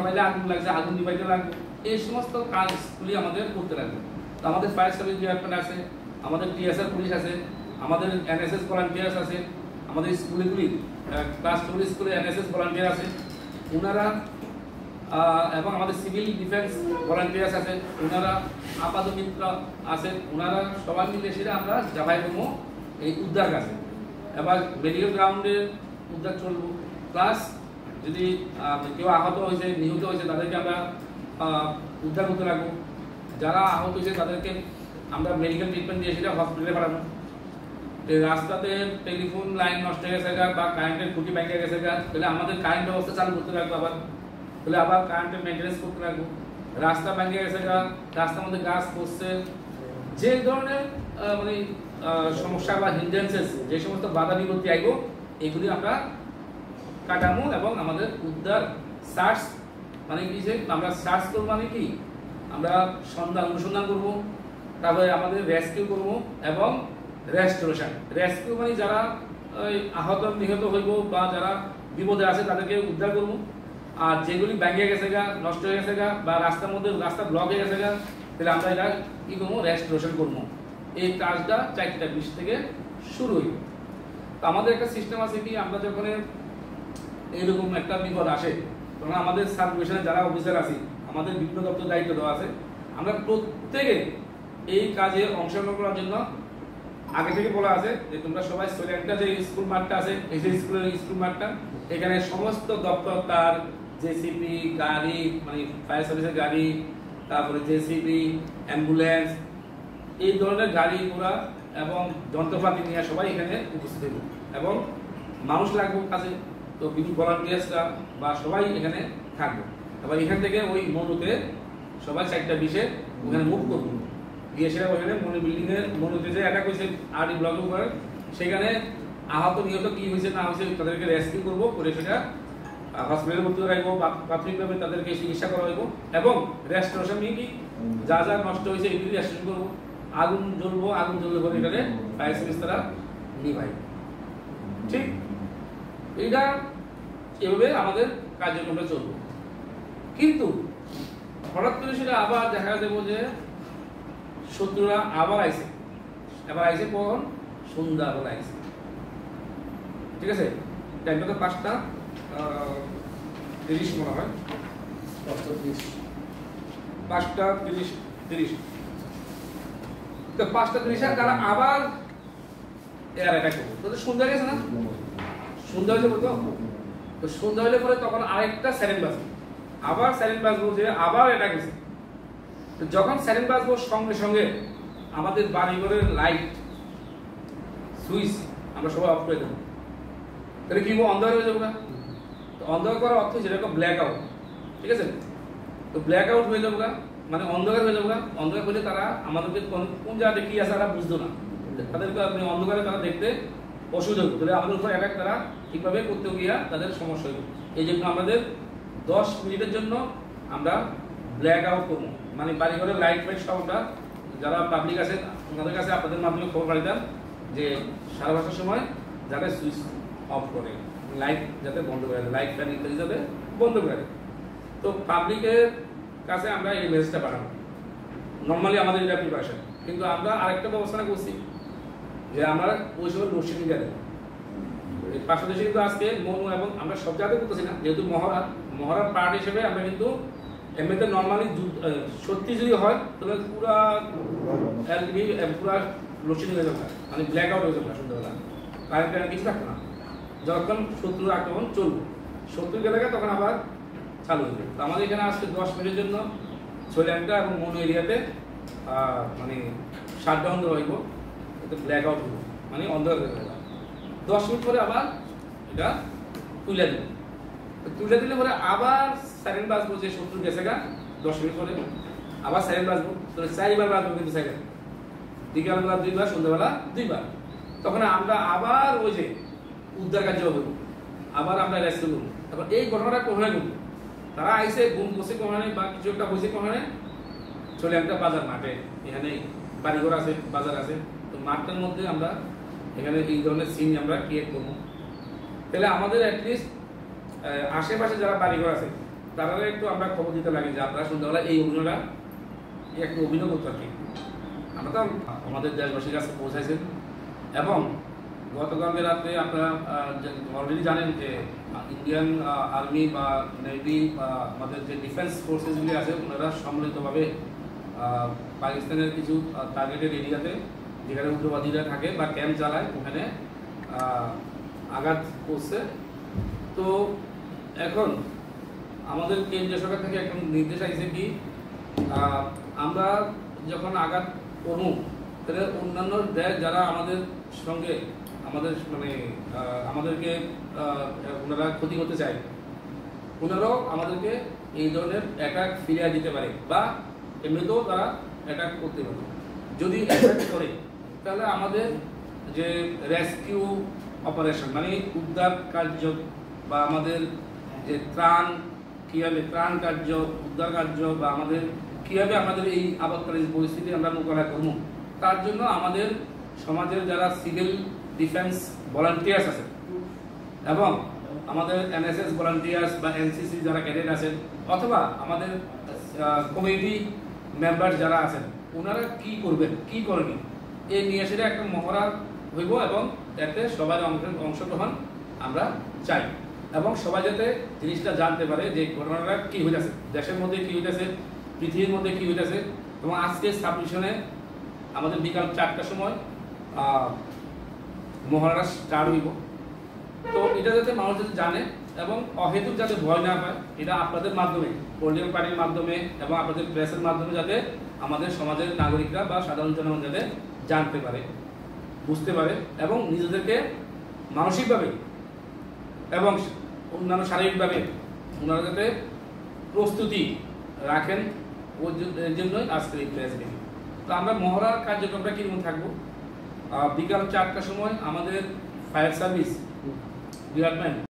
ফলাইলে আগুন লাগছে, আগুন নিভাইতে লাগবে, এই সমস্ত কাজগুলি আমাদের করতে লাগবে। তো আমাদের ফায়ার সার্ভিস ডিপার্টমেন্ট আছে, আমাদের টিএসআর পুলিশ আছে, আমাদের এনএসএস ভলান্টিয়ার্স আছে, আমাদের স্কুলগুলি ক্লাস 2 স্কুলে এনএসএস ভলান্টিয়ার আছে ওনারা, এবং আমাদের সিভিল ডিফেন্স ভলান্টিয়ার্স আছে ওনারা, আপাতমিত্র আছে ওনারা, সবাই মিলে সেটা আমরা যাবাই করবো এই উদ্ধার কাজে। এবার মেডিকেল গ্রাউন্ডের উদ্ধার চলবো, প্লাস যদি কেউ আহত হয়েছে, নিহত হয়েছে তাদেরকে আমরা উদ্ধার করতে লাগবো। যারা আহত হয়েছে তাদেরকে আমরা মেডিকেল ট্রিটমেন্ট দিয়ে সেটা হসপিটালে পাঠাবো। রাস্তাতে টেলিফোন লাইন নষ্ট হয়ে গেছে বা কারেন্টের খুঁটি ভেঙে গেছে, তাহলে আমাদের কারেন্ট ব্যবস্থা চালু করতে লাগবে, আবার কারেন্টের মেনটেন্স করতে লাগবো। রাস্তা ভেঙে গেছে, রাস্তার মধ্যে গাছ পড়ছে, যে ধরনের মানে সমস্যা বা হিন্ড্রেন্সেস, যে সমস্ত বাধা বিপত্তি আইব এগুলি আমরা কাটামো এবং আমাদের উদ্ধার সার্চ মানে কি, যে আমরা সার্চ করবো মানে কি, আমরা অনুসন্ধান করবো, তারপরে আমাদের রেস্কিউ করবো এবং রেস্টোরেশন। রেস্কিউ মানে যারা আহত নিহত হইব বা যারা বিপদে আছে তাদেরকে উদ্ধার করবো, আর যেগুলি ভেঙে গেছে নষ্ট হয়ে গেছে বা রাস্তার মধ্যে রাস্তা ব্লক হয়ে গেছে তাহলে আমরা এটা কি করবো, রেস্টোরেশন করবো। এই কাজটা 4:20 থেকে শুরু হইব। তো আমাদের একটা সিস্টেম আছে কি, আমরা যখন এইরকম একটা বিপদ আসে তখন আমাদের সাব ডিভিশনে যারা অফিসার আছি, আমাদের বিভিন্ন দপ্তর দায়িত্ব দেওয়া আছে, আমরা প্রত্যেকে এই কাজে অংশগ্রহণ করার জন্য আগে থেকে বলা আছে যে তোমরা সবাই একটা যে স্কুল মাঠটা আছে, এই যে স্কুল মাঠটা, এখানে সমস্ত দপ্তর তার জেসিবি গাড়ি মানে ফায়ার সার্ভিসের গাড়ি, তারপরে জেসিবি, অ্যাম্বুলেন্স, এই ধরনের গাড়ি ঘোড়া এবং যন্ত্রপাতি নিয়ে সবাই এখানে উপস্থিত হইব এবং মানুষ লাগবে কাজে। তো বিভিন্ন ভলান্টিয়ার্সরা বা সবাই এখানে থাকবে। এবার এখান থেকে ওই মনুতে সবাই 4:20 ওখানে মুভ করবো, গিয়ে সেটা ওখানে মনু বিল্ডিংয়ের মনুতে যে অ্যাটাক হয়েছে আরডি ব্লকের উপরে, সেখানে আহত নিহত কি হয়েছে না হয়েছে তাদেরকে রেস্কিউ করবো, করে সেটা হসপিটালে ভর্তি রাখবো, প্রাথমিকভাবে তাদেরকে চিকিৎসা করা হইব এবং রেস্টোরেশন নিয়ে কি যা যা নষ্ট হয়েছে এগুলি রেস্টোরেশন করবো। আগুন জ্বলবো, আগুন জ্বললে পরে এখানে ফায়ার সার্ভিস তারা নিভাই। ঠিক এইটা এভাবে আমাদের কার্যক্রমটা চলবে। কিন্তু হঠাৎ করে সেটা আবার দেখা দেবো যে শত্রুরা আবার আইছে, এবার আইছে কখন, সন্ধ্যাবেলা আইছে। ঠিক আছে, টাইমটা তো 5:30 মনে হয়, 5:30 তো 5:30 তারা আবার এয়ার অ্যাটাক করবো। তো সন্ধ্যা গেছে না, সন্ধ্যা হয়েছে বলতো, তো সন্ধ্যা হলে পরে তখন আরেকটা সাইরেন বাজবে, আবার সাইরেন বাজবো যে আবার অ্যাটাক গেছে। তো যখন সাইরেন বাজবো সঙ্গে সঙ্গে আমাদের বাড়িঘরের লাইট সুইচ আমরা সবাই অফ করে দেবো। তাহলে কি অন্ধকার হয়ে যাবো না? তো অন্ধকার করার অর্থ যেরকম ব্ল্যাক আউট। ঠিক আছে, তো ব্ল্যাক আউট হয়ে যাবো, মানে অন্ধকার হয়ে যাবো। অন্ধকার হলে তারা আমাদেরকে কোন জায়গাতে কি আছে তারা বুঝতো না, তাদেরকে অন্ধকারে তারা দেখতে অসুবিধা হতো, তাহলে আমাদের উপর অ্যাটাক তারা ঠিকভাবে করতে গিয়া তাদের সমস্যা হইব। এই জন্য আমাদের 10 মিনিটের জন্য আমরা ব্ল্যাক আউট করবো, মানে বাড়িঘরের লাইট ফাইট সবটা যারা পাবলিক আছে ওনাদের কাছে আপনাদের মাধ্যমে খবর পাঠাতাম যে 5:30টার সময় যাতে সুইচ অফ করে, লাইট যাতে বন্ধ করে, লাইট ফ্যান ইত্যাদি যাতে বন্ধ করে। তো পাবলিকের কাছে আমরা এই মেসেজটা পাঠাবো, নর্মালি আমাদের এটা প্রিপারেশন। কিন্তু আমরা আরেকটা ব্যবস্থা করছি যে আমরা ওই সময় লোডশেডিং দেবো। পার্শ্বদেশে কিন্তু আজকে মনু এবং আমরা সব জায়গায় করতেছি না, যেহেতু মহড়ার পার্ট হিসেবে আমরা কিন্তু এমনিতে নর্মালি সত্যি যদি হয় তাহলে পুরা এলটিভি পুরা লোডশেডিং হয়ে যাবে, মানে ব্ল্যাক আউট হয়ে যাবে না, সন্ধ্যাবেলা কারেন্ট কিছু থাকবে না। যখন শত্রুর আক্রমণ চলবে, শত্রু গেলে তখন আবার চালু হয়ে যাবে। তো আমাদের এখানে আজকে 10 মিনিটের জন্য সোল্যান্ডা এবং মনু এরিয়াতে মানে শাটডাউন দেওয়া হইব, এতে ব্ল্যাক আউট হইব, মানে অন্ধকার হয়ে যাবে। 10 মিনিট পরে আবার এটা তুলে দেবে, তুলে দিলে পরে আবার সাইরেন বাজবো যে শত্রু গেছে 10 মিনিট পরে আবার সাইরেন বাজবো, তো 4বার বাজবো কিন্তু সাইরেন, বিকালবেলা 2বার, সন্ধ্যাবেলা 2বার। তখন আমরা আবার ওই যে উদ্ধার কার্য হইব, আবার আমরা রেস্কিউ করবো। তারপর এই ঘটনাটা কোথায় ঘটবে, তারা আইসে গুম করছে কোথায় বা কিছু একটা হয়েছে কোথায়, চলে একটা বাজার মাঠে, এখানে বাড়িঘর আছে, বাজার আছে, তো মাঠটার মধ্যে আমরা এখানে এই ধরনের সিন আমরা ক্রিয়েট করবো। তাহলে আমাদের অ্যাটলিস্ট আশেপাশে যারা বাড়িঘর আছে তারা একটু আমরা খবর দিতে লাগে যে আপনারা সন্ধ্যাবেলা এই অভিনয়টা একটু অভিনয় করতে পারি। আমরা তো আমাদের দেশবাসীর কাছে পৌঁছাইছেন এবং গতকালকে রাত্রে আপনারা অলরেডি জানেন যে ইন্ডিয়ান আর্মি বা নেভি বা আমাদের যে ডিফেন্স ফোর্সেসগুলি আছে ওনারা সম্মিলিতভাবে পাকিস্তানের কিছু টার্গেটেড এরিয়াতে যেখানে উগ্রবাদীরা থাকে বা ক্যাম্প চালায় ওখানে আঘাত করছে। তো এখন আমাদের কেন্দ্রীয় সরকার থেকে এখন নির্দেশ আসছে কি আমরা যখন আঘাত করব তাহলে অন্যান্য দেশ যারা আমাদের সঙ্গে আমাদের মানে আমাদেরকে ওনারা ক্ষতি করতে চায় ওনারাও আমাদেরকে এই ধরনের অ্যাটাক ফিরিয়ে দিতে পারে বা এমনিতেও তারা অ্যাটাক করতে পারে। যদি অ্যাটাক করে তাহলে আমাদের যে রেস্কিউ অপারেশন মানে উদ্ধার কার্য বা আমাদের যে কীভাবে ত্রাণ কার্য উদ্ধার কার্য বা আমাদের কীভাবে আমাদের এই আপৎকালীন পরিস্থিতি আমরা মোকাবেলা করব তার জন্য আমাদের সমাজের যারা সিভিল ডিফেন্স ভলান্টিয়ার্স আছে এবং আমাদের এনএসএস ভলান্টিয়ার্স বা এনসিসি যারা ক্যাডেট আছেন অথবা আমাদের কমিউনিটি মেম্বার যারা আছেন ওনারা কি করবেন কি করবেন এই নিয়ে সেটা একটা মহড়া হইব এবং এতে সবার অংশগ্রহণ আমরা চাই এবং সবাই যাতে জিনিসটা জানতে পারে যে ঘটনাটা কি হইতেছে, দেশের মধ্যে কি হইতেছে, পৃথিবীর মধ্যে কি হইতেছে। এবং আজকে সাবমিশনে আমাদের বিকাল 4টার সময় মহড়া স্টার্ট হইব। তো এটা যাতে মানুষ যাতে জানে এবং অহেতুক যাতে ভয় না হয় এটা আপনাদের মাধ্যমে পলিটিক্যাল পার্টির মাধ্যমে এবং আপনাদের প্রেসের মাধ্যমে যাতে আমাদের সমাজের নাগরিকরা বা সাধারণ জনগণ যাতে জানতে পারে বুঝতে পারে এবং নিজেদেরকে মানসিকভাবে এবং অন্যান্য শারীরিকভাবে ওনারা যাতে প্রস্তুতি রাখেন ওই জন্যই আজকের এই প্রেস মিটিং। তো আমরা মহড়ার কার্যক্রমটা কীরকম থাকবো বিকাল 4টার সময় আমাদের ফায়ার সার্ভিস ডিপার্টমেন্ট